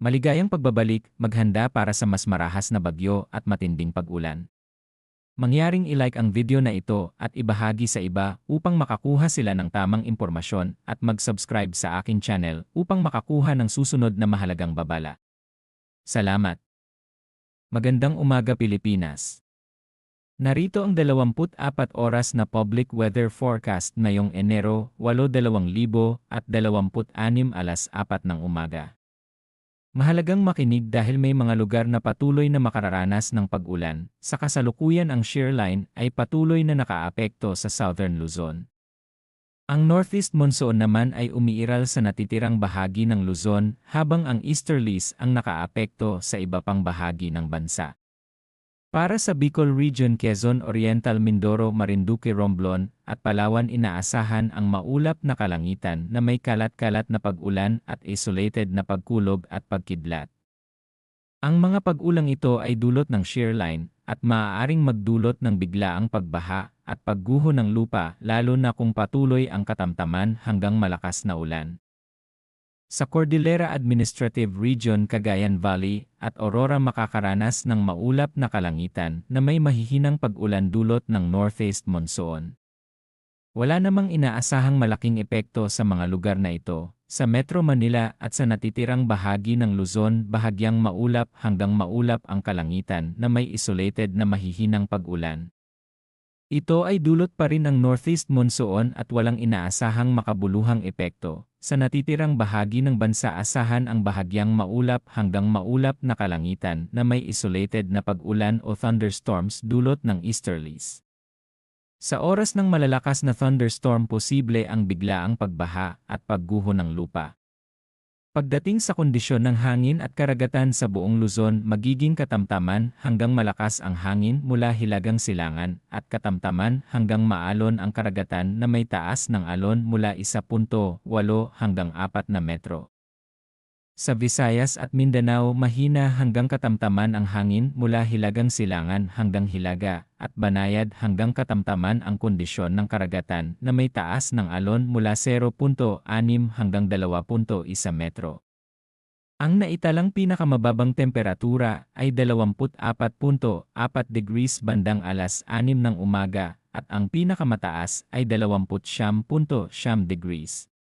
Maligayang pagbabalik, maghanda para sa mas marahas na bagyo at matinding pag-ulan. Mangyaring i-like ang video na ito at ibahagi sa iba upang makakuha sila ng tamang impormasyon at mag-subscribe sa aking channel upang makakuha ng susunod na mahalagang babala. Salamat! Magandang umaga Pilipinas! Narito ang 24 oras na public weather forecast ngayong Enero 8, 2026 alas 4 ng umaga. Mahalagang makinig dahil may mga lugar na patuloy na makararanas ng pag-ulan. Sa kasalukuyan ang shear line ay patuloy na nakaapekto sa Southern Luzon. Ang northeast monsoon naman ay umiiral sa natitirang bahagi ng Luzon habang ang easterlies ang nakaapekto sa iba pang bahagi ng bansa. Para sa Bicol Region, Quezon Oriental, Mindoro, Marinduque, Romblon at Palawan inaasahan ang maulap na kalangitan na may kalat-kalat na pag-ulan at isolated na pagkulog at pagkidlat. Ang mga pag-ulang ito ay dulot ng shear line at maaaring magdulot ng biglaang pagbaha at pagguho ng lupa lalo na kung patuloy ang katamtaman hanggang malakas na ulan. Sa Cordillera Administrative Region, Cagayan Valley at Aurora makakaranas ng maulap na kalangitan na may mahihinang pag-ulan dulot ng northeast monsoon. Wala namang inaasahang malaking epekto sa mga lugar na ito. Sa Metro Manila at sa natitirang bahagi ng Luzon, bahagyang maulap hanggang maulap ang kalangitan na may isolated na mahihinang pag-ulan. Ito ay dulot pa rin ng northeast monsoon at walang inaasahang makabuluhang epekto. Sa natitirang bahagi ng bansa asahan ang bahagyang maulap hanggang maulap na kalangitan na may isolated na pag-ulan o thunderstorms dulot ng easterlies. Sa oras ng malalakas na thunderstorm posible ang biglaang pagbaha at pagguho ng lupa. Pagdating sa kondisyon ng hangin at karagatan sa buong Luzon, magiging katamtaman hanggang malakas ang hangin mula Hilagang Silangan at katamtaman hanggang maalon ang karagatan na may taas ng alon mula 1.8 hanggang 4 na metro. Sa Visayas at Mindanao, mahina hanggang katamtaman ang hangin mula Hilagang Silangan hanggang Hilaga at Banayad hanggang katamtaman ang kondisyon ng karagatan na may taas ng alon mula 0.6 hanggang 2.1 metro. Ang naitalang pinakamababang temperatura ay 24.4 degrees bandang alas 6 ng umaga at ang pinakamataas ay 29.9 degrees.